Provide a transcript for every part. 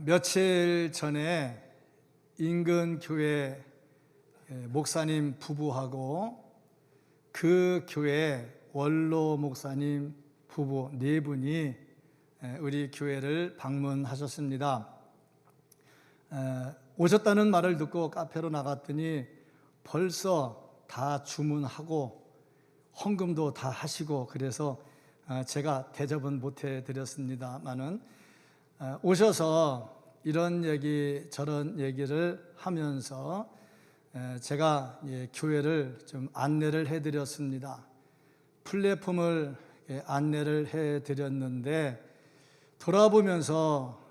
며칠 전에 인근 교회 목사님 부부하고 그 교회 원로 목사님 부부 네 분이 우리 교회를 방문하셨습니다. 오셨다는 말을 듣고 카페로 나갔더니 벌써 다 주문하고 헌금도 다 하시고, 그래서 제가 대접은 못 해드렸습니다만은 오셔서 이런 얘기 저런 얘기를 하면서 제가 교회를 좀 안내를 해드렸습니다. 플랫폼을 안내를 해드렸는데 돌아보면서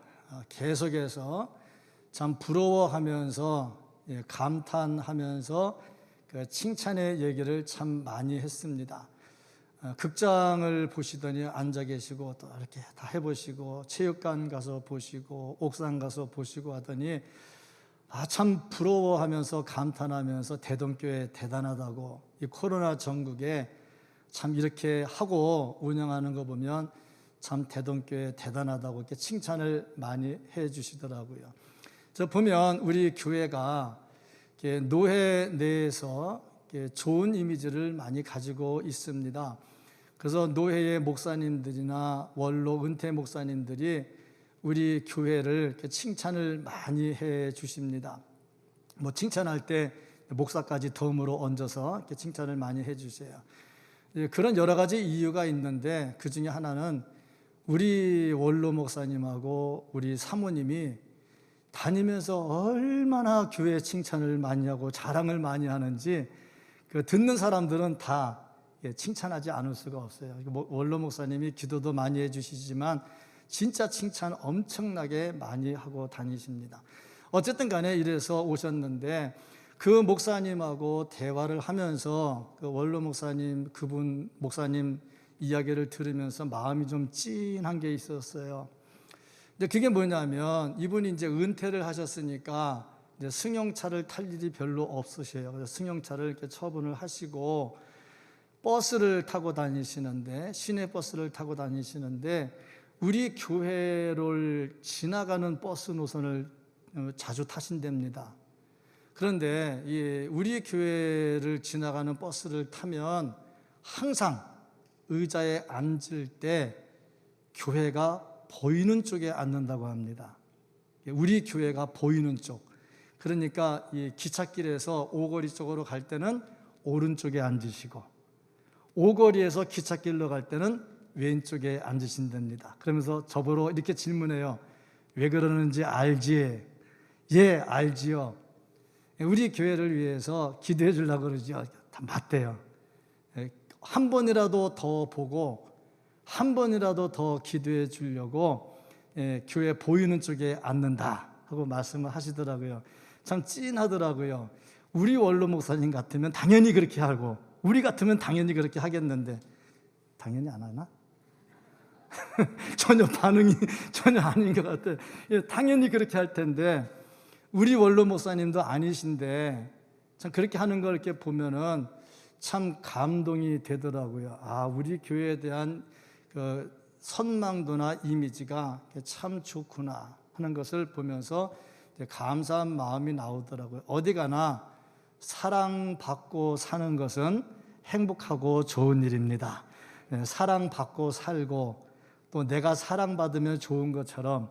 계속해서 참 부러워하면서 감탄하면서 칭찬의 얘기를 참 많이 했습니다. 극장을 보시더니 앉아 계시고 또 이렇게 다 해보시고 체육관 가서 보시고 옥상 가서 보시고 하더니 참 부러워하면서 감탄하면서 대동교회 대단하다고, 이 코로나 전국에 참 이렇게 하고 운영하는 거 보면 참 대동교회 대단하다고 이렇게 칭찬을 많이 해 주시더라고요. 저 보면 우리 교회가 노회 내에서 좋은 이미지를 많이 가지고 있습니다. 그래서 노회의 목사님들이나 원로 은퇴 목사님들이 우리 교회를 칭찬을 많이 해 주십니다. 칭찬할 때 목사까지 덤으로 얹어서 이렇게 칭찬을 많이 해 주세요. 그런 여러 가지 이유가 있는데 그 중에 하나는 우리 원로 목사님하고 우리 사모님이 다니면서 얼마나 교회 칭찬을 많이 하고 자랑을 많이 하는지 듣는 사람들은 다 칭찬하지 않을 수가 없어요. 원로 목사님이 기도도 많이 해주시지만 진짜 칭찬 엄청나게 많이 하고 다니십니다. 어쨌든 간에 이래서 오셨는데 그 목사님하고 대화를 하면서 그 원로 목사님, 그분 목사님 이야기를 들으면서 마음이 좀 찐한 게 있었어요. 근데 그게 뭐냐면 이분이 이제 은퇴를 하셨으니까 이제 승용차를 탈 일이 별로 없으셔요. 그래서 승용차를 이렇게 처분을 하시고 버스를 타고 다니시는데, 시내버스를 타고 다니시는데 우리 교회를 지나가는 버스 노선을 자주 타신답니다. 그런데 우리 교회를 지나가는 버스를 타면 항상 의자에 앉을 때 교회가 보이는 쪽에 앉는다고 합니다. 우리 교회가 보이는 쪽. 그러니까 이 기찻길에서 오거리 쪽으로 갈 때는 오른쪽에 앉으시고 오거리에서 기찻길로 갈 때는 왼쪽에 앉으신답니다. 그러면서 저보러 이렇게 질문해요. 왜 그러는지 알지? 예, 알지요. 우리 교회를 위해서 기도해 주려고 그러죠. 다 맞대요. 한 번이라도 더 보고 한 번이라도 더 기도해 주려고 교회 보이는 쪽에 앉는다 하고 말씀을 하시더라고요. 참 찐하더라고요. 우리 원로 목사님 같으면 당연히 그렇게 하고 우리 같으면 당연히 그렇게 하겠는데 당연히 안 하나? 전혀 반응이 전혀 아닌 것 같아요. 당연히 그렇게 할 텐데 우리 원로 목사님도 아니신데 참 그렇게 하는 걸 이렇게 보면은 참 감동이 되더라고요. 우리 교회에 대한 그 선망도나 이미지가 참 좋구나 하는 것을 보면서 감사한 마음이 나오더라고요. 어디 가나 사랑받고 사는 것은 행복하고 좋은 일입니다. 사랑받고 살고 또 내가 사랑받으면 좋은 것처럼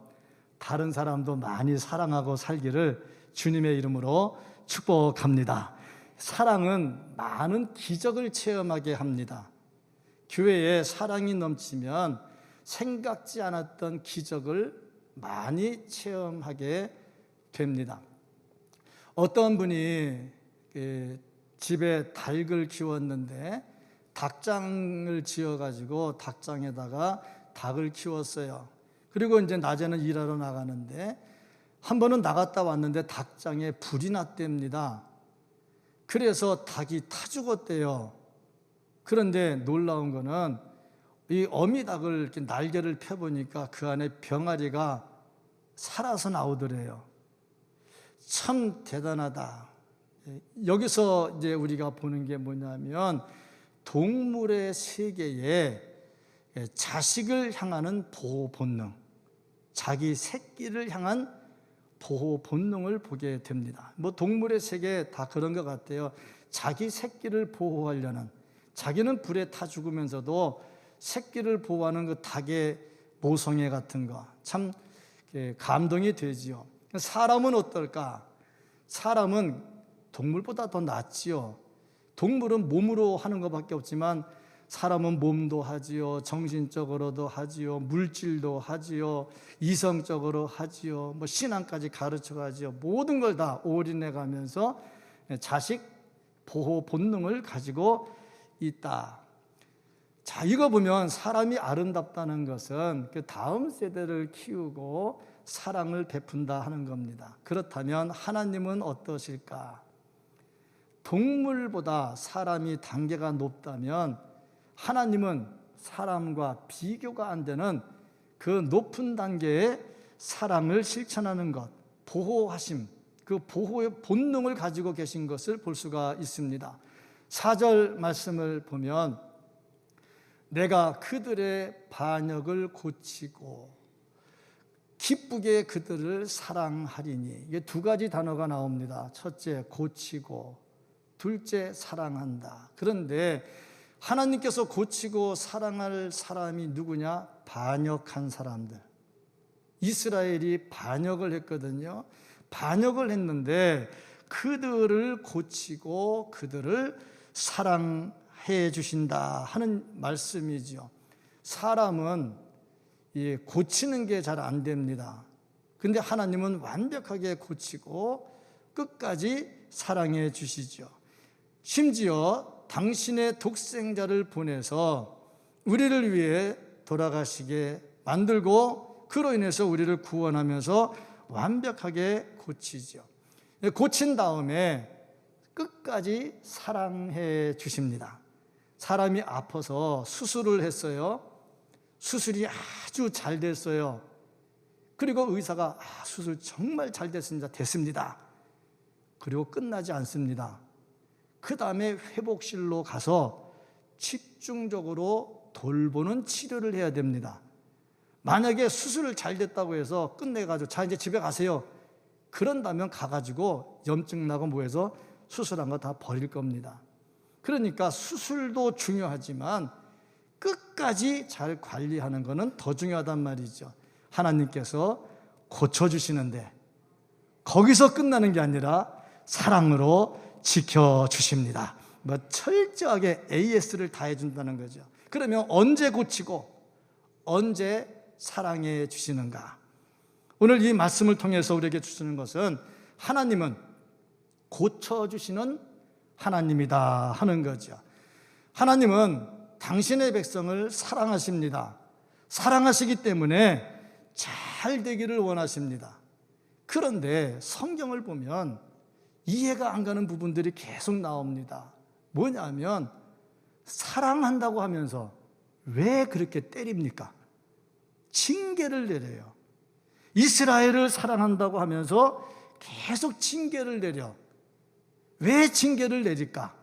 다른 사람도 많이 사랑하고 살기를 주님의 이름으로 축복합니다. 사랑은 많은 기적을 체험하게 합니다. 교회에 사랑이 넘치면 생각지 않았던 기적을 많이 체험하게 됩니다. 어떤 분이 집에 닭을 키웠는데 닭장을 지어가지고 닭장에다가 닭을 키웠어요. 그리고 이제 낮에는 일하러 나가는데 한 번은 나갔다 왔는데 닭장에 불이 났답니다. 그래서 닭이 타 죽었대요. 그런데 놀라운 거는 이 어미닭을 이렇게 날개를 펴보니까 그 안에 병아리가 살아서 나오더래요. 참 대단하다. 여기서 이제 우리가 보는 게 뭐냐면 동물의 세계에 자식을 향하는 보호 본능, 자기 새끼를 향한 보호 본능을 보게 됩니다. 동물의 세계 다 그런 것 같아요. 자기 새끼를 보호하려는, 자기는 불에 타 죽으면서도 새끼를 보호하는 그 닭의 모성애 같은 거 참 감동이 되지요. 사람은 어떨까? 사람은 동물보다 더 낫지요. 동물은 몸으로 하는 것밖에 없지만 사람은 몸도 하지요, 정신적으로도 하지요, 물질도 하지요, 이성적으로 하지요, 신앙까지 가르쳐 가지요. 모든 걸 다 올인해 가면서 자식 보호 본능을 가지고 있다. 자, 이거 보면 사람이 아름답다는 것은 그 다음 세대를 키우고 사랑을 베푼다 하는 겁니다. 그렇다면 하나님은 어떠실까? 동물보다 사람이 단계가 높다면 하나님은 사람과 비교가 안 되는 그 높은 단계의 사랑을 실천하는 것, 보호하심, 그 보호의 본능을 가지고 계신 것을 볼 수가 있습니다. 4절 말씀을 보면 내가 그들의 반역을 고치고 기쁘게 그들을 사랑하리니, 이게 두 가지 단어가 나옵니다. 첫째, 고치고, 둘째, 사랑한다. 그런데 하나님께서 고치고 사랑할 사람이 누구냐? 반역한 사람들. 이스라엘이 반역을 했거든요. 반역을 했는데 그들을 고치고 그들을 사랑해 주신다 하는 말씀이죠. 사람은 고치는 게 잘 안 됩니다. 근데 하나님은 완벽하게 고치고 끝까지 사랑해 주시죠. 심지어 당신의 독생자를 보내서 우리를 위해 돌아가시게 만들고 그로 인해서 우리를 구원하면서 완벽하게 고치죠. 고친 다음에 끝까지 사랑해 주십니다. 사람이 아파서 수술을 했어요. 수술이 아주 잘 됐어요. 그리고 의사가 수술 정말 잘 됐습니다. 그리고 끝나지 않습니다. 그 다음에 회복실로 가서 집중적으로 돌보는 치료를 해야 됩니다. 만약에 수술을 잘 됐다고 해서 끝내가지고 자 이제 집에 가세요, 그런다면 가가지고 염증 나고 뭐해서 수술한 거 다 버릴 겁니다. 그러니까 수술도 중요하지만 끝까지 잘 관리하는 것은 더 중요하단 말이죠. 하나님께서 고쳐주시는데 거기서 끝나는 게 아니라 사랑으로 지켜주십니다. 철저하게 AS를 다해준다는 거죠. 그러면 언제 고치고 언제 사랑해 주시는가? 오늘 이 말씀을 통해서 우리에게 주시는 것은 하나님은 고쳐주시는 하나님이다 하는 거죠. 하나님은 당신의 백성을 사랑하십니다. 사랑하시기 때문에 잘 되기를 원하십니다. 그런데 성경을 보면 이해가 안 가는 부분들이 계속 나옵니다. 뭐냐면 사랑한다고 하면서 왜 그렇게 때립니까? 징계를 내려요. 이스라엘을 사랑한다고 하면서 계속 징계를 내려. 왜 징계를 내릴까?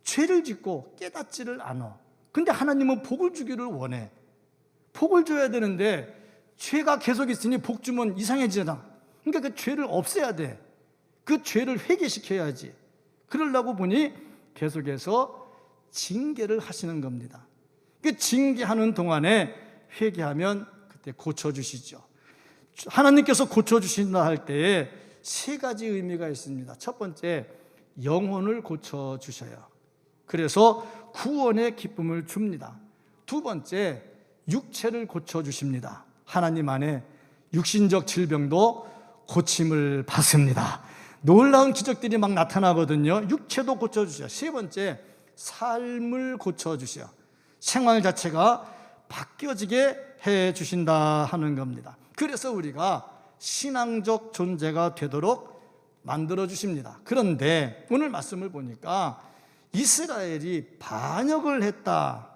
죄를 짓고 깨닫지를 않아. 근데 하나님은 복을 주기를 원해. 복을 줘야 되는데 죄가 계속 있으니 복 주면 이상해지잖아. 그러니까 그 죄를 없애야 돼. 그 죄를 회개시켜야지. 그러려고 보니 계속해서 징계를 하시는 겁니다. 그 징계하는 동안에 회개하면 그때 고쳐주시죠. 하나님께서 고쳐주신다 할 때에 세 가지 의미가 있습니다. 첫 번째, 영혼을 고쳐주셔요. 그래서 구원의 기쁨을 줍니다. 두 번째, 육체를 고쳐주십니다. 하나님 안에 육신적 질병도 고침을 받습니다. 놀라운 기적들이 막 나타나거든요. 육체도 고쳐주셔요. 세 번째, 삶을 고쳐주셔요. 생활 자체가 바뀌어지게 해주신다 하는 겁니다. 그래서 우리가 신앙적 존재가 되도록 만들어주십니다. 그런데 오늘 말씀을 보니까 이스라엘이 반역을 했다.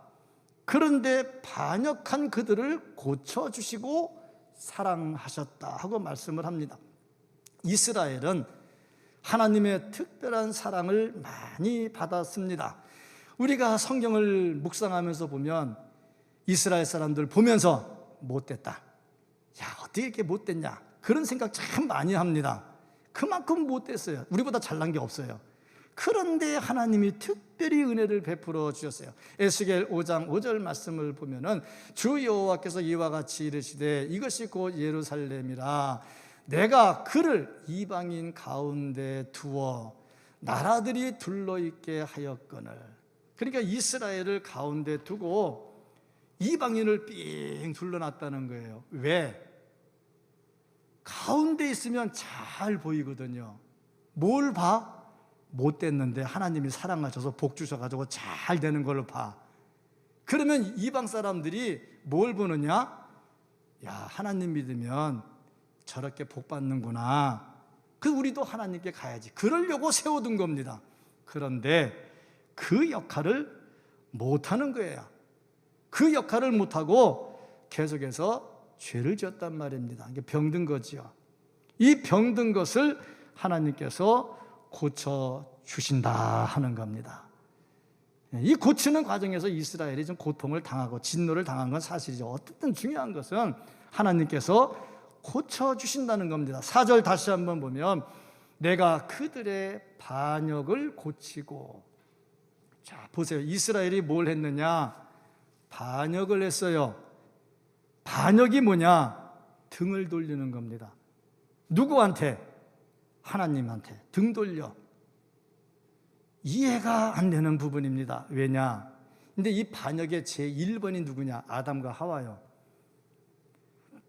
그런데 반역한 그들을 고쳐주시고 사랑하셨다 하고 말씀을 합니다. 이스라엘은 하나님의 특별한 사랑을 많이 받았습니다. 우리가 성경을 묵상하면서 보면 이스라엘 사람들 보면서 못됐다, 야, 어떻게 이렇게 못됐냐, 그런 생각 참 많이 합니다. 그만큼 못됐어요. 우리보다 잘난 게 없어요. 그런데 하나님이 특별히 은혜를 베풀어 주셨어요. 에스겔 5장 5절 말씀을 보면은 주 여호와께서 이와 같이 이르시되 이것이 곧 예루살렘이라 내가 그를 이방인 가운데 두어 나라들이 둘러있게 하였거늘. 그러니까 이스라엘을 가운데 두고 이방인을 삥 둘러놨다는 거예요. 왜? 가운데 있으면 잘 보이거든요. 뭘 봐? 못 됐는데 하나님이 사랑하셔서 복 주셔가지고 잘 되는 걸로 봐. 그러면 이방 사람들이 뭘 보느냐? 야, 하나님 믿으면 저렇게 복 받는구나. 그 우리도 하나님께 가야지. 그러려고 세워둔 겁니다. 그런데 그 역할을 못하는 거예요. 그 역할을 못하고 계속해서 죄를 지었단 말입니다. 이게 병든 거지요. 이 병든 것을 하나님께서 고쳐주신다 하는 겁니다. 이 고치는 과정에서 이스라엘이 좀 고통을 당하고 진노를 당한 건 사실이죠. 어쨌든 중요한 것은 하나님께서 고쳐주신다는 겁니다. 4절 다시 한번 보면 내가 그들의 반역을 고치고. 자, 보세요. 이스라엘이 뭘 했느냐? 반역을 했어요. 반역이 뭐냐? 등을 돌리는 겁니다. 누구한테? 하나님한테 등 돌려. 이해가 안 되는 부분입니다. 왜냐? 근데 이 반역의 제1번이 누구냐? 아담과 하와요.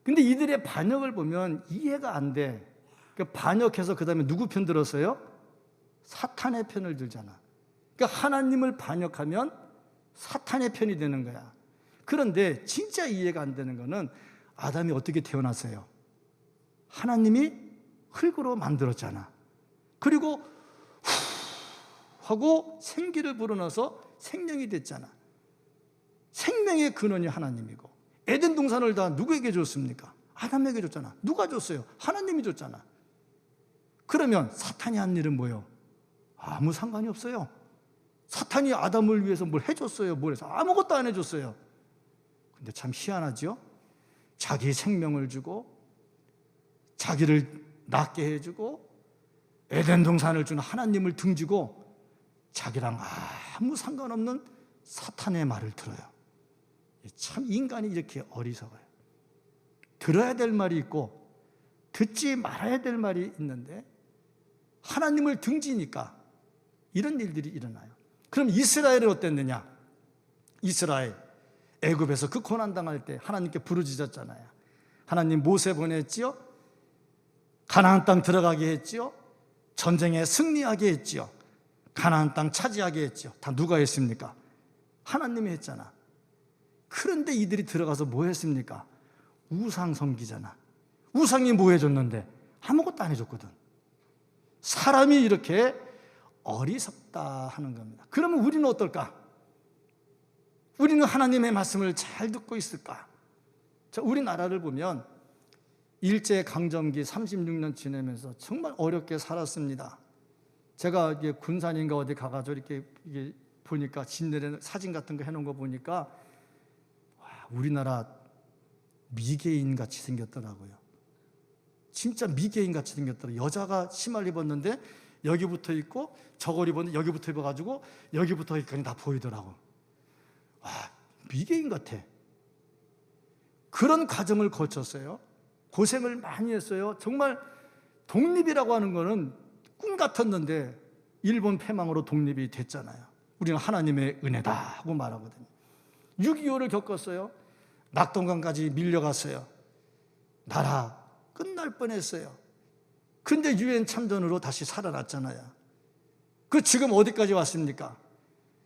근데 이들의 반역을 보면 이해가 안 돼. 그러니까 반역해서 그 다음에 누구 편 들었어요? 사탄의 편을 들잖아. 그러니까 하나님을 반역하면 사탄의 편이 되는 거야. 그런데 진짜 이해가 안 되는 거는 아담이 어떻게 태어났어요? 하나님이 흙으로 만들었잖아. 그리고 후 하고 생기를 불어넣어서 생명이 됐잖아. 생명의 근원이 하나님이고, 에덴 동산을 다 누구에게 줬습니까? 아담에게 줬잖아. 누가 줬어요? 하나님이 줬잖아. 그러면 사탄이 한 일은 뭐예요? 아무 상관이 없어요. 사탄이 아담을 위해서 뭘 해줬어요? 뭘 해서? 아무것도 안 해줬어요. 근데 참 희한하죠? 자기 생명을 주고 자기를 낫게 해주고 에덴 동산을 주는 하나님을 등지고 자기랑 아무 상관없는 사탄의 말을 들어요. 참 인간이 이렇게 어리석어요. 들어야 될 말이 있고 듣지 말아야 될 말이 있는데 하나님을 등지니까 이런 일들이 일어나요. 그럼 이스라엘은 어땠느냐? 이스라엘 애굽에서 그 고난당할 때 하나님께 부르짖었잖아요. 하나님 모세 보냈지요? 가나안 땅 들어가게 했지요? 전쟁에 승리하게 했지요? 가나안 땅 차지하게 했지요? 다 누가 했습니까? 하나님이 했잖아. 그런데 이들이 들어가서 뭐 했습니까? 우상 섬기잖아. 우상이 뭐 해줬는데? 아무것도 안 해줬거든. 사람이 이렇게 어리석다 하는 겁니다. 그러면 우리는 어떨까? 우리는 하나님의 말씀을 잘 듣고 있을까? 자, 우리나라를 보면 일제강점기 36년 지내면서 정말 어렵게 살았습니다. 제가 이게 군산인가 어디 가가지고 이렇게 보니까 진내에 사진 같은 거 해놓은 거 보니까 와, 우리나라 미개인 같이 생겼더라고요. 진짜 미개인 같이 생겼더라고요. 여자가 치마를 입었는데 여기부터 입고 저걸 입었는데 여기부터 입어가지고 여기부터 입까지 다 보이더라고. 와, 미개인 같아. 그런 과정을 거쳤어요. 고생을 많이 했어요. 정말 독립이라고 하는 거는 꿈 같았는데 일본 패망으로 독립이 됐잖아요. 우리는 하나님의 은혜다 하고 말하거든요. 6.25를 겪었어요. 낙동강까지 밀려갔어요. 나라 끝날 뻔했어요. 근데 유엔 참전으로 다시 살아났잖아요. 그 지금 어디까지 왔습니까?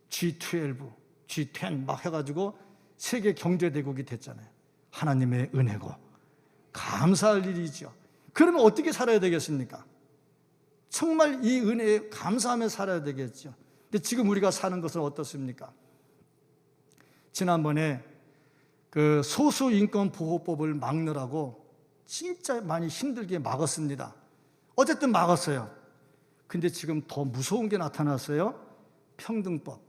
G12, G10 막 해가지고 세계 경제대국이 됐잖아요. 하나님의 은혜고 감사할 일이죠. 그러면 어떻게 살아야 되겠습니까? 정말 이 은혜에 감사하며 살아야 되겠죠. 근데 지금 우리가 사는 것은 어떻습니까? 지난번에 그 소수인권보호법을 막느라고 진짜 많이 힘들게 막았습니다. 어쨌든 막았어요. 근데 지금 더 무서운 게 나타났어요. 평등법.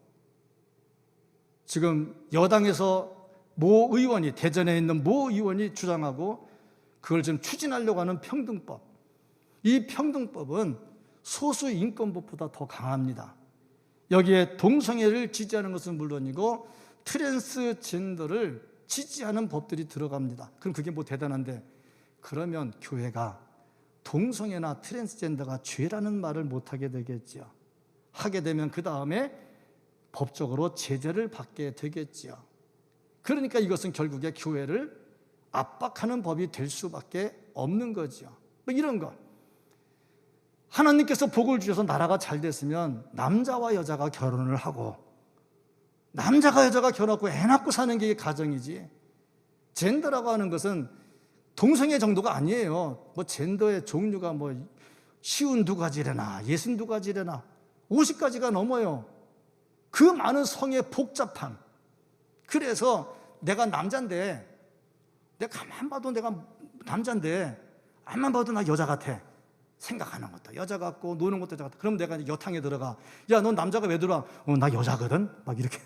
지금 여당에서 모 의원이, 대전에 있는 모 의원이 주장하고 그걸 좀 추진하려고 하는 평등법. 이 평등법은 소수인권법보다 더 강합니다. 여기에 동성애를 지지하는 것은 물론이고 트랜스젠더를 지지하는 법들이 들어갑니다. 그럼 그게 뭐 대단한데, 그러면 교회가 동성애나 트랜스젠더가 죄라는 말을 못하게 되겠지요. 하게 되면 그 다음에 법적으로 제재를 받게 되겠지요. 그러니까 이것은 결국에 교회를 압박하는 법이 될 수밖에 없는 거죠. 뭐 이런 거. 하나님께서 복을 주셔서 나라가 잘 됐으면 남자와 여자가 결혼을 하고, 남자가 여자가 결혼하고 애 낳고 사는 게 가정이지, 젠더라고 하는 것은 동성애 정도가 아니에요. 뭐 젠더의 종류가 뭐 52가지래나 62가지래나 50가지가 넘어요. 그 많은 성의 복잡함. 그래서 내가 남자인데, 내가 가만 봐도 내가 남자인데 앞만 봐도 나 여자 같아 생각하는 것도 여자 같고 노는 것도 여자 같아. 그럼 내가 이제 여탕에 들어가, 야, 넌 남자가 왜 들어와? 나 여자거든. 막 이렇게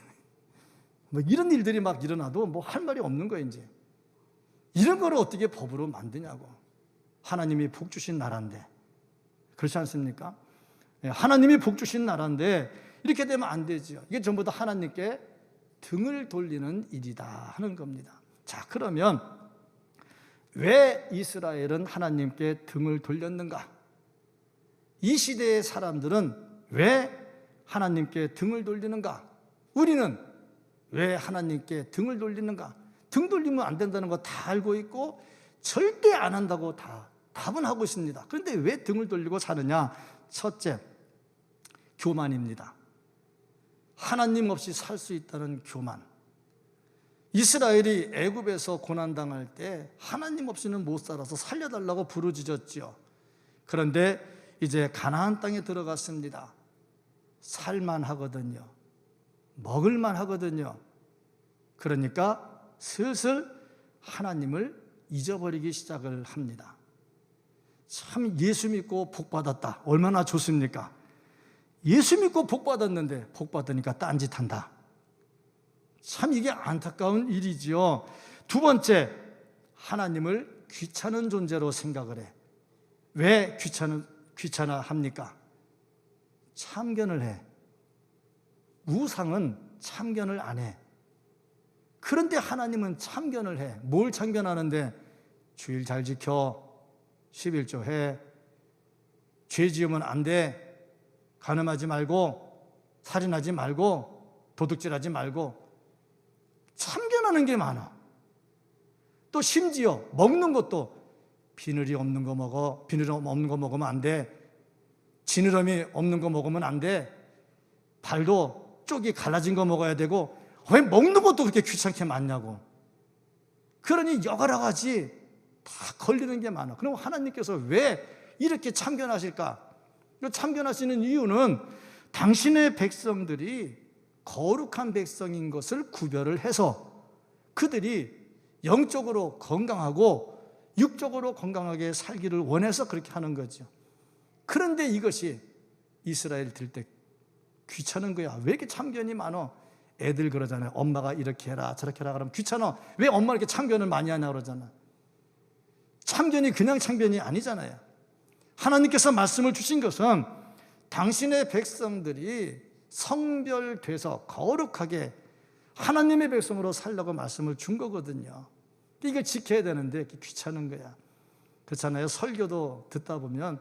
뭐 이런 일들이 막 일어나도 뭐 할 말이 없는 거예요. 이제 이런 거를 어떻게 법으로 만드냐고. 하나님이 복 주신 나라인데, 그렇지 않습니까? 하나님이 복 주신 나라인데 이렇게 되면 안 되죠. 이게 전부 다 하나님께 등을 돌리는 일이다 하는 겁니다. 자, 그러면 왜 이스라엘은 하나님께 등을 돌렸는가? 이 시대의 사람들은 왜 하나님께 등을 돌리는가? 우리는 왜 하나님께 등을 돌리는가? 등 돌리면 안 된다는 거 다 알고 있고 절대 안 한다고 다 답은 하고 있습니다. 그런데 왜 등을 돌리고 사느냐? 첫째, 교만입니다. 하나님 없이 살 수 있다는 교만. 이스라엘이 애굽에서 고난당할 때 하나님 없이는 못 살아서 살려달라고 부르짖었지요. 그런데 이제 가나안 땅에 들어갔습니다. 살만 하거든요. 먹을만 하거든요. 그러니까 슬슬 하나님을 잊어버리기 시작을 합니다. 참, 예수 믿고 복 받았다, 얼마나 좋습니까? 예수 믿고 복 받았는데 복 받으니까 딴짓한다. 참, 이게 안타까운 일이지요. 두 번째, 하나님을 귀찮은 존재로 생각을 해. 왜 귀찮아합니까? 참견을 해. 우상은 참견을 안 해. 그런데 하나님은 참견을 해. 뭘 참견하는데? 주일 잘 지켜, 11조 해, 죄 지으면 안 돼, 간음하지 말고, 살인하지 말고, 도둑질하지 말고. 참견하는 게 많아. 또 심지어 먹는 것도 비늘이 없는 거 먹어, 비늘 없는 거 먹으면 안 돼, 지느러미 없는 거 먹으면 안 돼, 발도 쪽이 갈라진 거 먹어야 되고. 왜 먹는 것도 그렇게 귀찮게 많냐고. 그러니 여러 가지 다 걸리는 게 많아. 그럼 하나님께서 왜 이렇게 참견하실까? 참견하시는 이유는 당신의 백성들이 거룩한 백성인 것을 구별을 해서 그들이 영적으로 건강하고 육적으로 건강하게 살기를 원해서 그렇게 하는 거죠. 그런데 이것이 이스라엘 들 때 귀찮은 거야. 왜 이렇게 참견이 많아? 애들 그러잖아요. 엄마가 이렇게 해라 저렇게 해라 그러면 귀찮아. 왜 엄마 이렇게 참견을 많이 하냐 그러잖아. 참견이 그냥 참견이 아니잖아요. 하나님께서 말씀을 주신 것은 당신의 백성들이 성별돼서 거룩하게 하나님의 백성으로 살라고 말씀을 준 거거든요. 이걸 지켜야 되는데 이렇게 귀찮은 거야. 그렇잖아요. 설교도 듣다 보면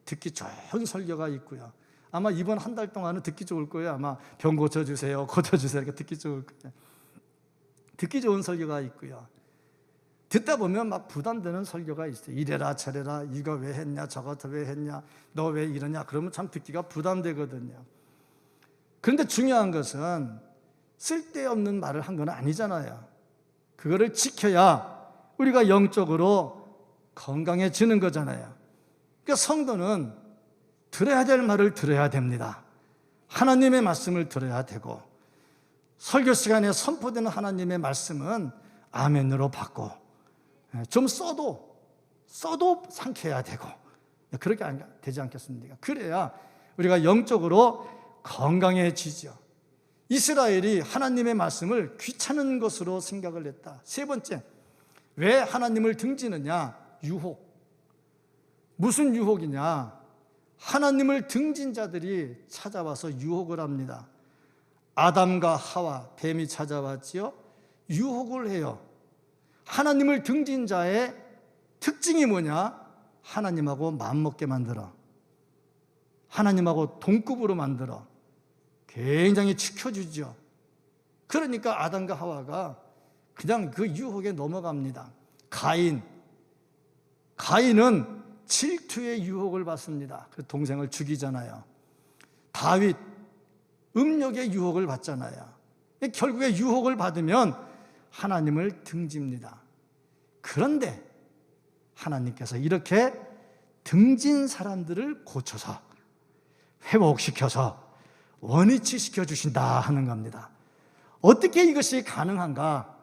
듣기 좋은 설교가 있고요. 아마 이번 한 달 동안은 듣기 좋을 거예요. 아마 병 고쳐주세요, 고쳐주세요 이렇게 듣기 좋을 거예요. 듣기 좋은 설교가 있고요. 듣다 보면 막 부담되는 설교가 있어요. 이래라 저래라, 이거 왜 했냐, 저거 왜 했냐, 너 왜 이러냐, 그러면 참 듣기가 부담되거든요. 그런데 중요한 것은 쓸데없는 말을 한 건 아니잖아요. 그거를 지켜야 우리가 영적으로 건강해지는 거잖아요. 그러니까 성도는 들어야 될 말을 들어야 됩니다. 하나님의 말씀을 들어야 되고, 설교 시간에 선포되는 하나님의 말씀은 아멘으로 받고, 좀 써도 상쾌해야 되고, 그렇게 되지 않겠습니까? 그래야 우리가 영적으로 건강해지죠. 이스라엘이 하나님의 말씀을 귀찮은 것으로 생각을 했다. 세 번째, 왜 하나님을 등지느냐? 유혹. 무슨 유혹이냐? 하나님을 등진 자들이 찾아와서 유혹을 합니다. 아담과 하와, 뱀이 찾아왔지요. 유혹을 해요. 하나님을 등진 자의 특징이 뭐냐? 하나님하고 마음먹게 만들어. 하나님하고 동급으로 만들어. 굉장히 지켜주죠. 그러니까 아담과 하와가 그냥 그 유혹에 넘어갑니다. 가인은 질투의 유혹을 받습니다. 그 동생을 죽이잖아요. 다윗, 음욕의 유혹을 받잖아요. 결국에 유혹을 받으면 하나님을 등집니다. 그런데 하나님께서 이렇게 등진 사람들을 고쳐서 회복시켜서 원위치 시켜주신다 하는 겁니다. 어떻게 이것이 가능한가?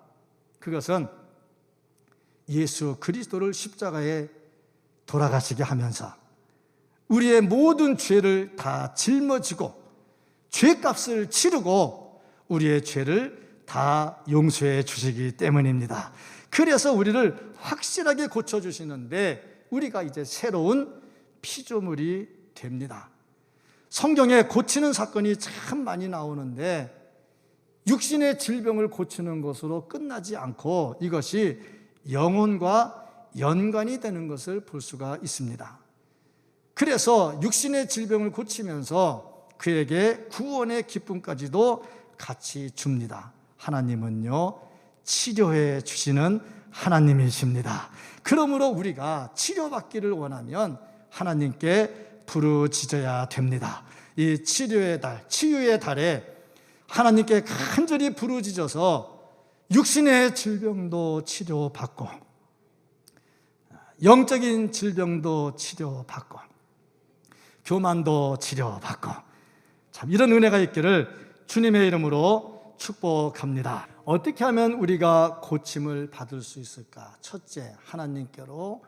그것은 예수 그리스도를 십자가에 돌아가시게 하면서 우리의 모든 죄를 다 짊어지고 죄값을 치르고 우리의 죄를 다 용서해 주시기 때문입니다. 그래서 우리를 확실하게 고쳐주시는데 우리가 이제 새로운 피조물이 됩니다. 성경에 고치는 사건이 참 많이 나오는데 육신의 질병을 고치는 것으로 끝나지 않고 이것이 영혼과 연관이 되는 것을 볼 수가 있습니다. 그래서 육신의 질병을 고치면서 그에게 구원의 기쁨까지도 같이 줍니다. 하나님은요, 치료해 주시는 하나님이십니다. 그러므로 우리가 치료받기를 원하면 하나님께 부르짖어야 됩니다. 이 치료의 달, 치유의 달에 하나님께 간절히 부르짖어서 육신의 질병도 치료받고 영적인 질병도 치료받고 교만도 치료받고 참 이런 은혜가 있기를 주님의 이름으로 축복합니다. 어떻게 하면 우리가 고침을 받을 수 있을까? 첫째, 하나님께로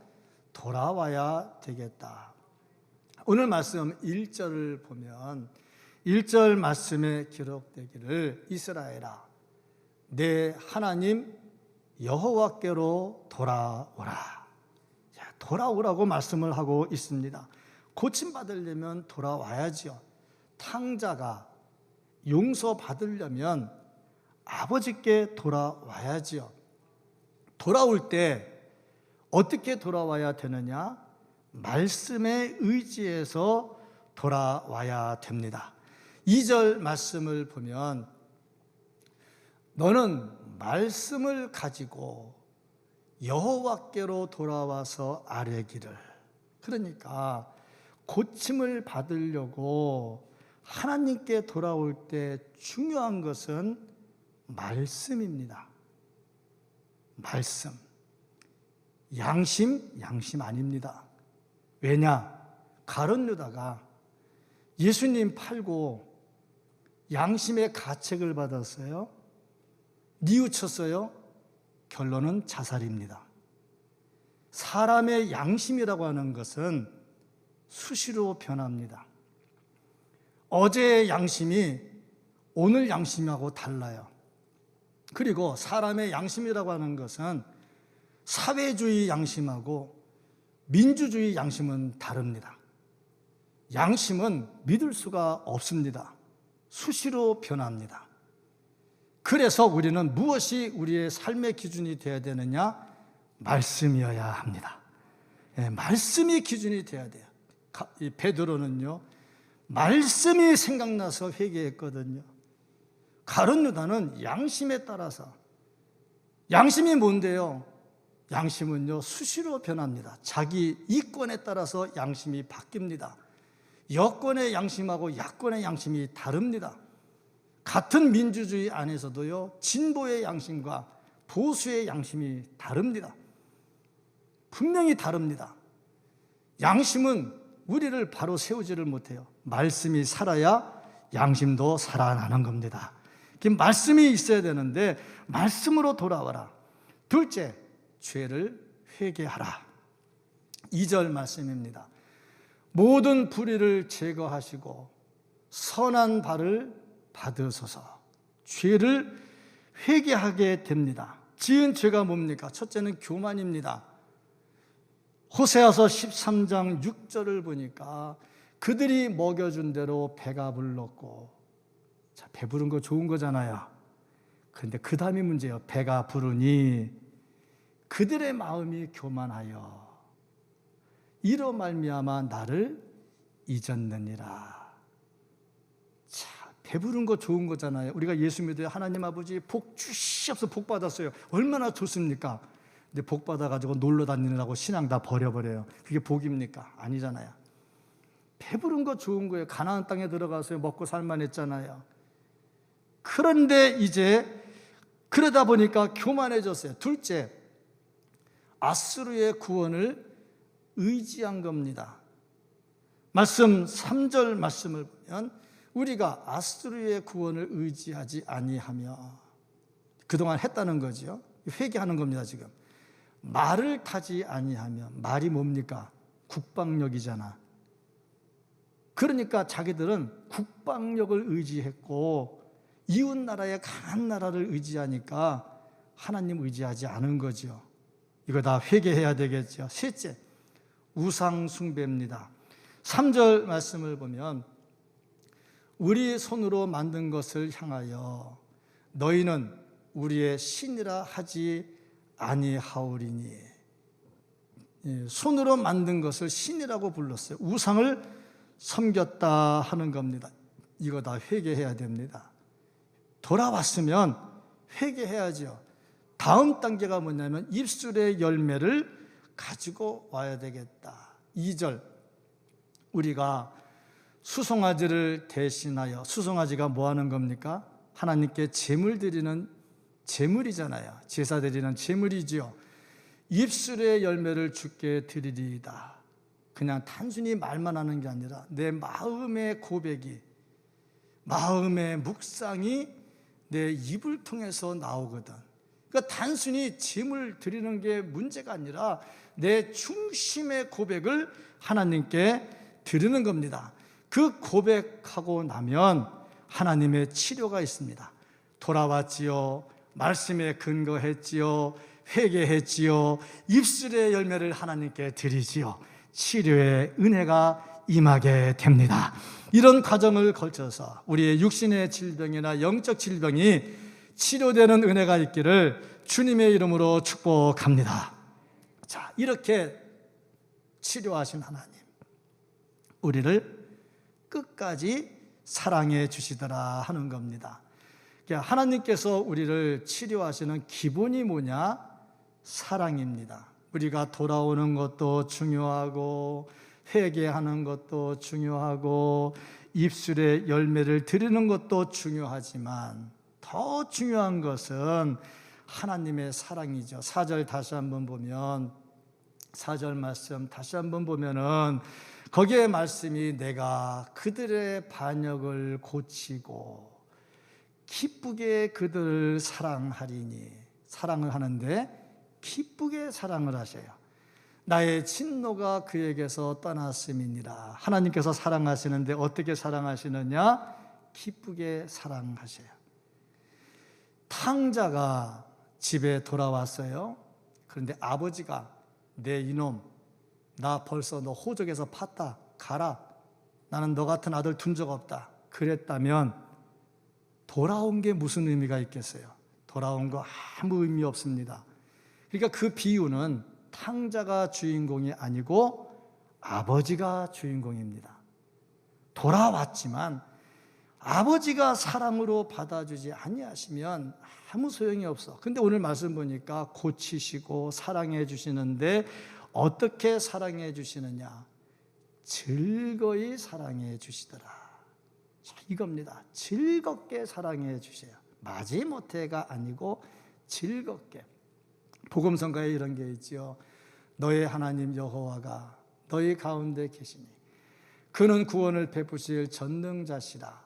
돌아와야 되겠다. 오늘 말씀 1절을 보면 1절 말씀에 기록되기를 이스라엘아 내 하나님 여호와께로 돌아오라. 돌아오라고 말씀을 하고 있습니다. 고침받으려면 돌아와야지요. 탕자가 용서받으려면 아버지께 돌아와야지요. 돌아올 때 어떻게 돌아와야 되느냐? 말씀에 의지해서 돌아와야 됩니다. 2절 말씀을 보면 너는 말씀을 가지고 여호와께로 돌아와서 아뢰기를. 그러니까 고침을 받으려고 하나님께 돌아올 때 중요한 것은 말씀입니다. 말씀. 양심 아닙니다. 왜냐? 가룟 유다가 예수님 팔고 양심의 가책을 받았어요. 뉘우쳤어요. 결론은 자살입니다. 사람의 양심이라고 하는 것은 수시로 변합니다. 어제의 양심이 오늘 양심하고 달라요. 그리고 사람의 양심이라고 하는 것은 사회주의 양심하고 민주주의 양심은 다릅니다. 양심은 믿을 수가 없습니다. 수시로 변합니다. 그래서 우리는 무엇이 우리의 삶의 기준이 되어야 되느냐? 말씀이어야 합니다. 말씀이 기준이 되어야 돼요. 베드로는요, 말씀이 생각나서 회개했거든요. 가룟 유다는 양심에 따라서. 양심이 뭔데요? 양심은요, 수시로 변합니다. 자기 이권에 따라서 양심이 바뀝니다. 여권의 양심하고 야권의 양심이 다릅니다. 같은 민주주의 안에서도요, 진보의 양심과 보수의 양심이 다릅니다. 분명히 다릅니다. 양심은 우리를 바로 세우지를 못해요. 말씀이 살아야 양심도 살아나는 겁니다. 말씀이 있어야 되는데 말씀으로 돌아와라. 둘째, 죄를 회개하라. 2절 말씀입니다. 모든 불의를 제거하시고 선한 발을 받으소서. 죄를 회개하게 됩니다. 지은 죄가 뭡니까? 첫째는 교만입니다. 호세아서 13장 6절을 보니까 그들이 먹여준 대로 배가 불렀고, 자, 배부른 거 좋은 거잖아요. 그런데 그 다음이 문제예요. 배가 부르니 그들의 마음이 교만하여 이로 말미암아 나를 잊었느니라. 자, 배부른 거 좋은 거잖아요. 우리가 예수 믿어요. 하나님 아버지 복 주시옵소서. 복 받았어요. 얼마나 좋습니까? 근데 복 받아가지고 놀러 다니느라고 신앙 다 버려버려요. 그게 복입니까? 아니잖아요. 배부른 거 좋은 거예요. 가나안 땅에 들어가서 먹고 살만했잖아요. 그런데 이제 그러다 보니까 교만해졌어요. 둘째, 아수르의 구원을 의지한 겁니다. 말씀 3절 말씀을 보면 우리가 아수르의 구원을 의지하지 아니하며, 그동안 했다는 거죠. 회개하는 겁니다. 지금 말을 타지 아니하며, 말이 뭡니까? 국방력이잖아. 그러니까 자기들은 국방력을 의지했고 이웃 나라의 강한 나라를 의지하니까 하나님 의지하지 않은 거죠. 이거 다 회개해야 되겠죠. 셋째, 우상 숭배입니다. 3절 말씀을 보면 우리 손으로 만든 것을 향하여 너희는 우리의 신이라 하지 아니하오리니. 손으로 만든 것을 신이라고 불렀어요. 우상을 섬겼다 하는 겁니다. 이거 다 회개해야 됩니다. 돌아왔으면 회개해야죠. 다음 단계가 뭐냐면 입술의 열매를 가지고 와야 되겠다. 2절, 우리가 수송아지를 대신하여, 수송아지가 뭐 하는 겁니까? 하나님께 제물 드리는 제물이잖아요. 제사 드리는 제물이지요. 입술의 열매를 주께 드리리이다. 그냥 단순히 말만 하는 게 아니라 내 마음의 고백이, 마음의 묵상이 내 입을 통해서 나오거든. 그러니까 단순히 제물 드리는 게 문제가 아니라 내 중심의 고백을 하나님께 드리는 겁니다. 그 고백하고 나면 하나님의 치료가 있습니다. 돌아왔지요. 말씀에 근거했지요. 회개했지요. 입술의 열매를 하나님께 드리지요. 치료의 은혜가 임하게 됩니다. 이런 과정을 거쳐서 우리의 육신의 질병이나 영적 질병이 치료되는 은혜가 있기를 주님의 이름으로 축복합니다. 자, 이렇게 치료하신 하나님, 우리를 끝까지 사랑해 주시더라 하는 겁니다. 하나님께서 우리를 치료하시는 기본이 뭐냐? 사랑입니다. 우리가 돌아오는 것도 중요하고 회개하는 것도 중요하고 입술의 열매를 드리는 것도 중요하지만 더 중요한 것은 하나님의 사랑이죠. 4절 다시 한번 보면, 4절 말씀 다시 한번 보면은 거기에 말씀이 내가 그들의 반역을 고치고 기쁘게 그들을 사랑하리니, 사랑을 하는데 기쁘게 사랑을 하셔요. 나의 진노가 그에게서 떠났음이니라. 하나님께서 사랑하시는데 어떻게 사랑하시느냐? 기쁘게 사랑하셔요. 탕자가 집에 돌아왔어요. 그런데 아버지가 내 이놈, 나 벌써 너 호적에서 팠다, 가라. 나는 너 같은 아들 둔 적 없다. 그랬다면 돌아온 게 무슨 의미가 있겠어요? 돌아온 거 아무 의미 없습니다. 그러니까 그 비유는 탕자가 주인공이 아니고 아버지가 주인공입니다. 돌아왔지만 아버지가 사랑으로 받아주지 아니하시면 아무 소용이 없어. 근데 오늘 말씀 보니까 고치시고 사랑해 주시는데 어떻게 사랑해 주시느냐? 즐거이 사랑해 주시더라. 자, 이겁니다. 즐겁게 사랑해 주세요. 마지못해가 아니고 즐겁게. 복음성가에 이런 게 있죠. 너의 하나님 여호와가 너희 가운데 계시니 그는 구원을 베푸실 전능자시라.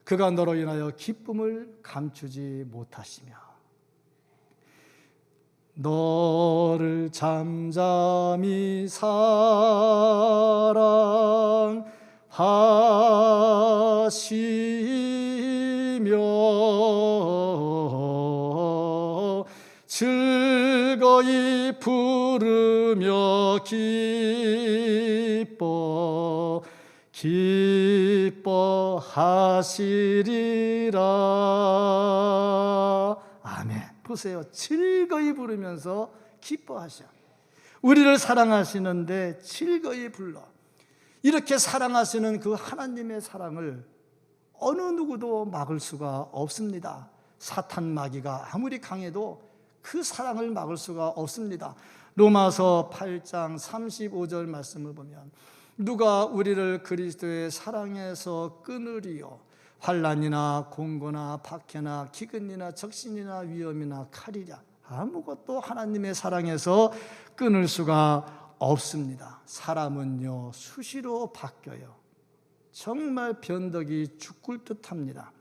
그가 너로 인하여 기쁨을 감추지 못하시며 너를 잠잠히 사랑하시며 즐거이 부르는 부르며 기뻐하시리라. 아멘. 보세요. 즐거이 부르면서 기뻐하셔. 우리를 사랑하시는데 즐거이 불러. 이렇게 사랑하시는 그 하나님의 사랑을 어느 누구도 막을 수가 없습니다. 사탄 마귀가 아무리 강해도 그 사랑을 막을 수가 없습니다. 로마서 8장 35절 말씀을 보면 누가 우리를 그리스도의 사랑에서 끊으리요? 환난이나 공고나 박해나 기근이나 적신이나 위험이나 칼이랴. 아무것도 하나님의 사랑에서 끊을 수가 없습니다. 사람은요 수시로 바뀌어요. 정말 변덕이 죽을 듯합니다.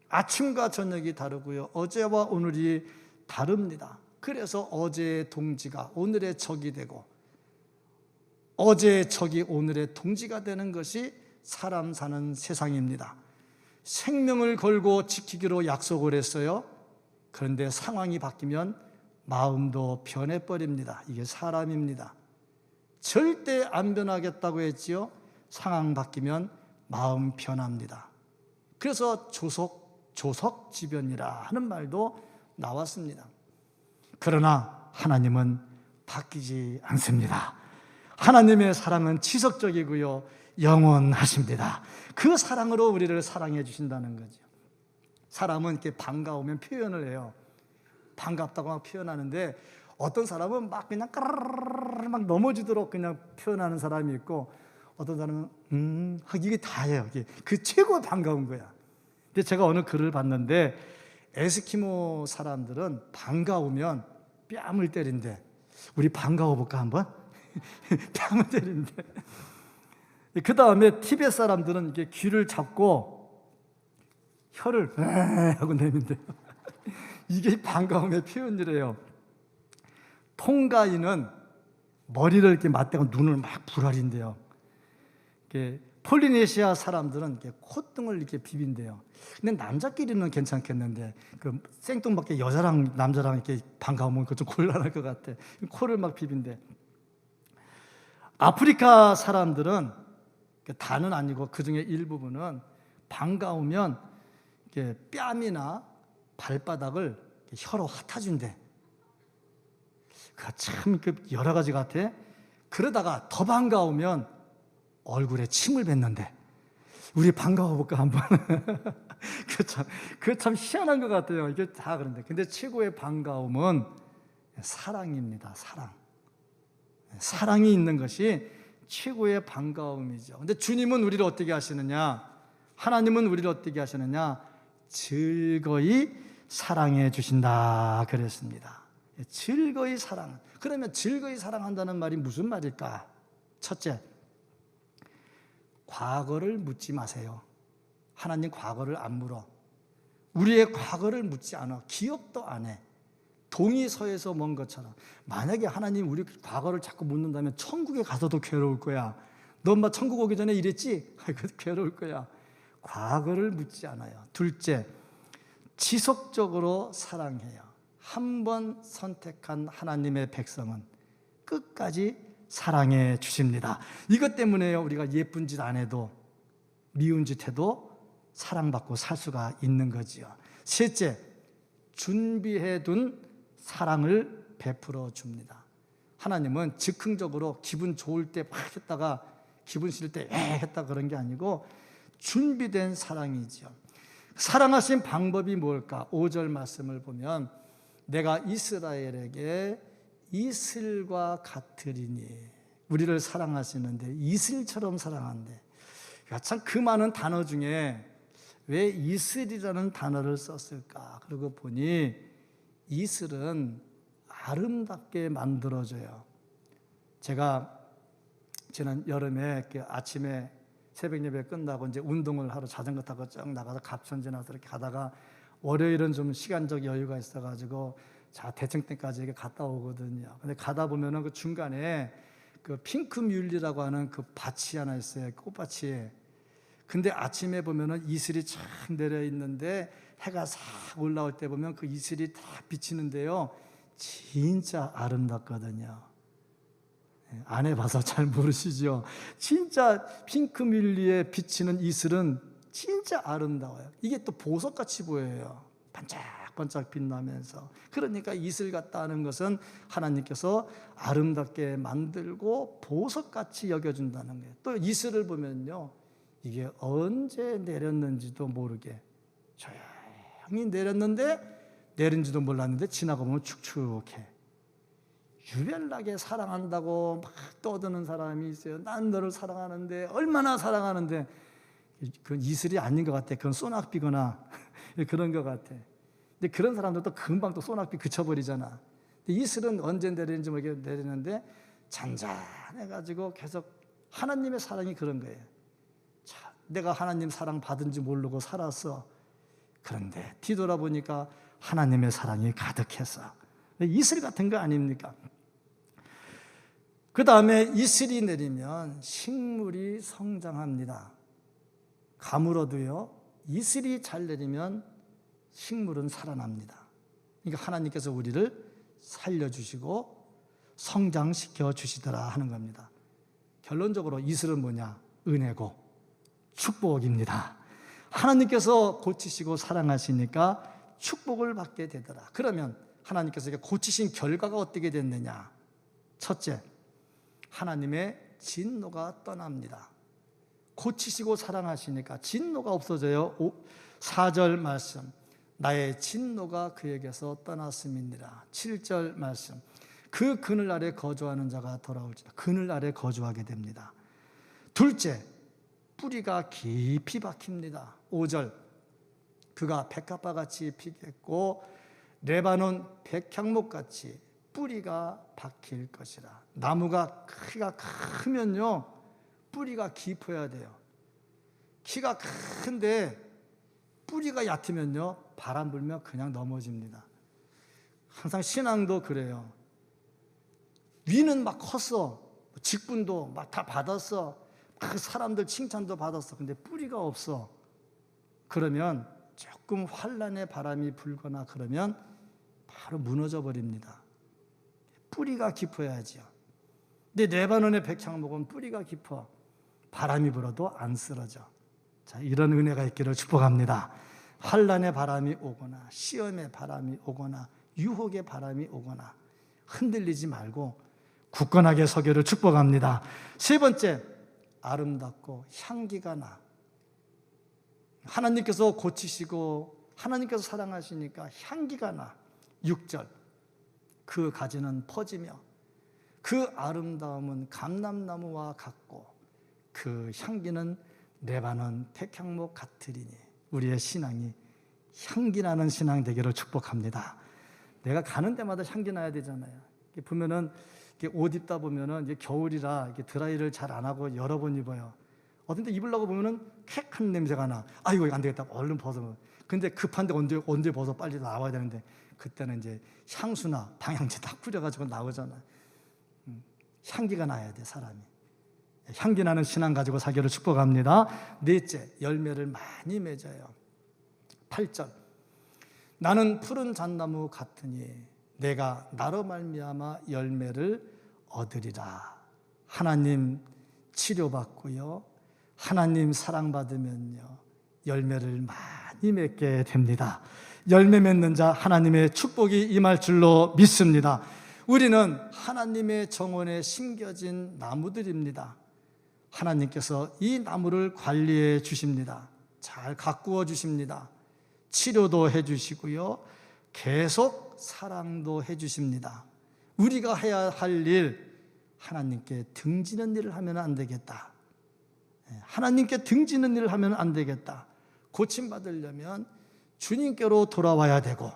아침과 저녁이 다르고요, 어제와 오늘이 다릅니다. 그래서 어제의 동지가 오늘의 적이 되고 어제의 적이 오늘의 동지가 되는 것이 사람 사는 세상입니다. 생명을 걸고 지키기로 약속을 했어요. 그런데 상황이 바뀌면 마음도 변해버립니다. 이게 사람입니다. 절대 안 변하겠다고 했지요. 상황 바뀌면 마음 변합니다. 그래서 조석지변이라 하는 말도 나왔습니다. 그러나 하나님은 바뀌지 않습니다. 하나님의 사랑은 지속적이고요, 영원하십니다. 그 사랑으로 우리를 사랑해 주신다는 거죠. 사람은 이렇게 반가우면 표현을 해요. 반갑다고 막 표현하는데 어떤 사람은 막 그냥 까르르르 막 넘어지도록 그냥 표현하는 사람이 있고, 어떤 사람은 이게 다예요. 그 최고 반가운 거야. 근데 제가 어느 글을 봤는데 에스키모 사람들은 반가우면 뺨을 때린대. 우리 반가워 볼까 한번? 뺨을 때린대. 그 다음에 티베트 사람들은 이게 귀를 잡고 혀를 하고 내민대요. 이게 반가움의 표현이래요. 통가인은 머리를 이렇게 맞대고 눈을 막 부라린대요. 폴리네시아 사람들은 이렇게 콧등을 이렇게 비빈대요. 근데 남자끼리는 괜찮겠는데 그 생뚱맞게 여자랑 남자랑 이렇게 반가우면 그거 좀 곤란할 것 같아. 코를 막 비빈대. 아프리카 사람들은 다는 아니고 그 중에 일부분은 반가우면 이렇게 뺨이나 발바닥을 혀로 핥아준대. 참 여러 가지 같아. 그러다가 더 반가우면 얼굴에 침을 뱉는데. 우리 반가워 볼까 한번? 그거 참 희한한 것 같아요. 이게 다 그런데. 근데 최고의 반가움은 사랑입니다. 사랑. 사랑이 있는 것이 최고의 반가움이죠. 근데 주님은 우리를 어떻게 하시느냐? 하나님은 우리를 어떻게 하시느냐? 즐거이 사랑해 주신다 그랬습니다. 즐거이 사랑. 그러면 즐거이 사랑한다는 말이 무슨 말일까? 첫째, 과거를 묻지 마세요. 하나님 과거를 안 물어. 우리의 과거를 묻지 않아. 기억도 안 해. 동의서에서 먼 것처럼. 만약에 하나님 우리 과거를 자꾸 묻는다면 천국에 가서도 괴로울 거야. 너 엄마 천국 오기 전에 이랬지? 괴로울 거야. 과거를 묻지 않아요. 둘째, 지속적으로 사랑해요. 한 번 선택한 하나님의 백성은 끝까지 사랑해 주십니다. 이것 때문에 우리가 예쁜 짓 안 해도 미운 짓 해도 사랑받고 살 수가 있는 거지요. 셋째, 준비해둔 사랑을 베풀어 줍니다. 하나님은 즉흥적으로 기분 좋을 때 막 했다가 기분 싫을 때 했다 그런 게 아니고 준비된 사랑이죠. 사랑하신 방법이 뭘까? 5절 말씀을 보면 내가 이스라엘에게 이슬과 같으리니. 우리를 사랑하시는데 이슬처럼 사랑한대. 참 그 많은 단어 중에 왜 이슬이라는 단어를 썼을까? 그러고 보니 이슬은 아름답게 만들어져요. 제가 지난 여름에 아침에 새벽 예배 끝나고 이제 운동을 하러 자전거 타고 쭉 나가서 갑천 지나서 이렇게 가다가 월요일은 좀 시간적 여유가 있어가지고 대청댐까지 이렇게 갔다 오거든요. 근데 가다 보면은 그 중간에 그 핑크 뮬리라고 하는 그 밭이 하나 있어요. 꽃밭이. 근데 아침에 보면은 이슬이 쫙 내려 있는데 해가 싹 올라올 때 보면 그 이슬이 다 비치는데요. 진짜 아름답거든요. 안 해봐서 잘 모르시죠. 진짜 핑크뮬리에 비치는 이슬은 진짜 아름다워요. 이게 또 보석같이 보여요. 반짝반짝 빛나면서. 그러니까 이슬 같다는 것은 하나님께서 아름답게 만들고 보석같이 여겨준다는 거예요. 또 이슬을 보면요, 이게 언제 내렸는지도 모르게 조용히 내렸는데, 내린지도 몰랐는데 지나가 보면 축축해. 유별나게 사랑한다고 막 떠드는 사람이 있어요. 난 너를 사랑하는데, 얼마나 사랑하는데. 그건 이슬이 아닌 것 같아. 그건 소낙비거나 그런 것 같아. 근데 그런 사람들도 금방 또 소낙비 그쳐버리잖아. 근데 이슬은 언제 내리는지 모르게 내리는데 잔잔해가지고 계속, 하나님의 사랑이 그런 거예요. 참, 내가 하나님 사랑 받은지 모르고 살았어. 그런데 뒤돌아보니까 하나님의 사랑이 가득해서. 이슬 같은 거 아닙니까? 그 다음에 이슬이 내리면 식물이 성장합니다. 가물어도요, 이슬이 잘 내리면 식물은 살아납니다. 그러니까 하나님께서 우리를 살려주시고 성장시켜 주시더라 하는 겁니다. 결론적으로 이슬은 뭐냐? 은혜고 축복입니다. 하나님께서 고치시고 사랑하시니까 축복을 받게 되더라. 그러면 하나님께서 고치신 결과가 어떻게 됐느냐? 첫째, 하나님의 진노가 떠납니다. 고치시고 사랑하시니까 진노가 없어져요. 4절 말씀, 나의 진노가 그에게서 떠났음이니라. 7절 말씀, 그 그늘 아래 거주하는 자가 돌아올지라. 그늘 아래 거주하게 됩니다. 둘째, 뿌리가 깊이 박힙니다. 5절, 그가 백합화같이 피겠고 레바논 백향목같이 뿌리가 박힐 것이라. 나무가 키가 크면요, 뿌리가 깊어야 돼요. 키가 큰데 뿌리가 얕으면요, 바람 불면 그냥 넘어집니다. 항상 신앙도 그래요. 위는 막 컸어. 직분도 막 다 받았어. 막 사람들 칭찬도 받았어. 근데 뿌리가 없어. 그러면 조금 환란의 바람이 불거나 그러면 바로 무너져 버립니다. 뿌리가 깊어야지요. 근데 레바논의 백향목은 뿌리가 깊어. 바람이 불어도 안 쓰러져. 자, 이런 은혜가 있기를 축복합니다. 환란의 바람이 오거나 시험의 바람이 오거나 유혹의 바람이 오거나 흔들리지 말고 굳건하게 서기를 축복합니다. 세 번째, 아름답고 향기가 나. 하나님께서 고치시고 하나님께서 사랑하시니까 향기가 나. 6절, 그 가지는 퍼지며 그 아름다움은 감람나무와 같고 그 향기는 레바논 백향목 같으리니. 우리의 신앙이 향기나는 신앙 되기를 축복합니다. 내가 가는 데마다 향기 나야 되잖아요. 보면은 옷 입다 보면은 이제 겨울이라 이게 드라이를 잘 안 하고 여러 번 입어요. 어떤데 입으려고 보면은 쾌한 냄새가 나. 아이고 안 되겠다. 얼른 벗어. 근데 급한데 언제 벗어 빨리 나와야 되는데 그때는 이제 향수나 방향제 딱 뿌려가지고 나오잖아. 향기가 나야 돼 사람이. 향기 나는 신앙 가지고 살기를 축복합니다. 넷째, 열매를 많이 맺어요. 8절, 나는 푸른 잣나무 같으니 내가 나로 말미암아 열매를 얻으리라. 하나님 치료받고요, 하나님 사랑받으면요, 열매를 많이 맺게 됩니다. 열매 맺는 자 하나님의 축복이 임할 줄로 믿습니다. 우리는 하나님의 정원에 심겨진 나무들입니다. 하나님께서 이 나무를 관리해 주십니다. 잘 가꾸어 주십니다. 치료도 해 주시고요, 계속 사랑도 해 주십니다. 우리가 해야 할 일, 하나님께 등지는 일을 하면 안 되겠다. 하나님께 등지는 일을 하면 안 되겠다. 고침받으려면 주님께로 돌아와야 되고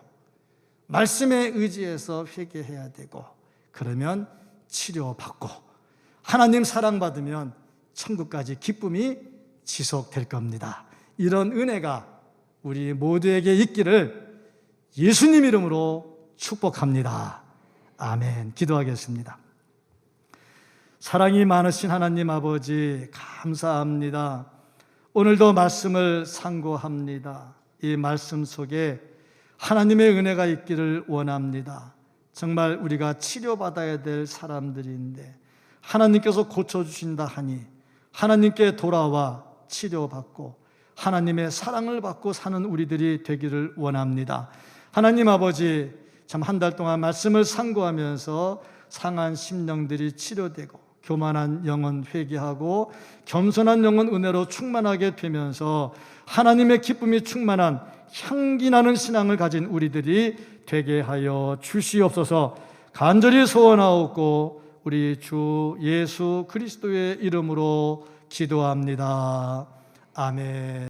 말씀에 의지해서 회개해야 되고, 그러면 치료받고 하나님 사랑받으면 천국까지 기쁨이 지속될 겁니다. 이런 은혜가 우리 모두에게 있기를 예수님 이름으로 축복합니다. 아멘. 기도하겠습니다. 사랑이 많으신 하나님 아버지, 감사합니다. 오늘도 말씀을 상고합니다. 이 말씀 속에 하나님의 은혜가 있기를 원합니다. 정말 우리가 치료받아야 될 사람들인데 하나님께서 고쳐주신다 하니 하나님께 돌아와 치료받고 하나님의 사랑을 받고 사는 우리들이 되기를 원합니다. 하나님 아버지, 참 한 달 동안 말씀을 상고하면서 상한 심령들이 치료되고 교만한 영혼 회개하고 겸손한 영혼 은혜로 충만하게 되면서 하나님의 기쁨이 충만한 향기나는 신앙을 가진 우리들이 되게 하여 주시옵소서. 간절히 소원하옵고 우리 주 예수 그리스도의 이름으로 기도합니다. 아멘.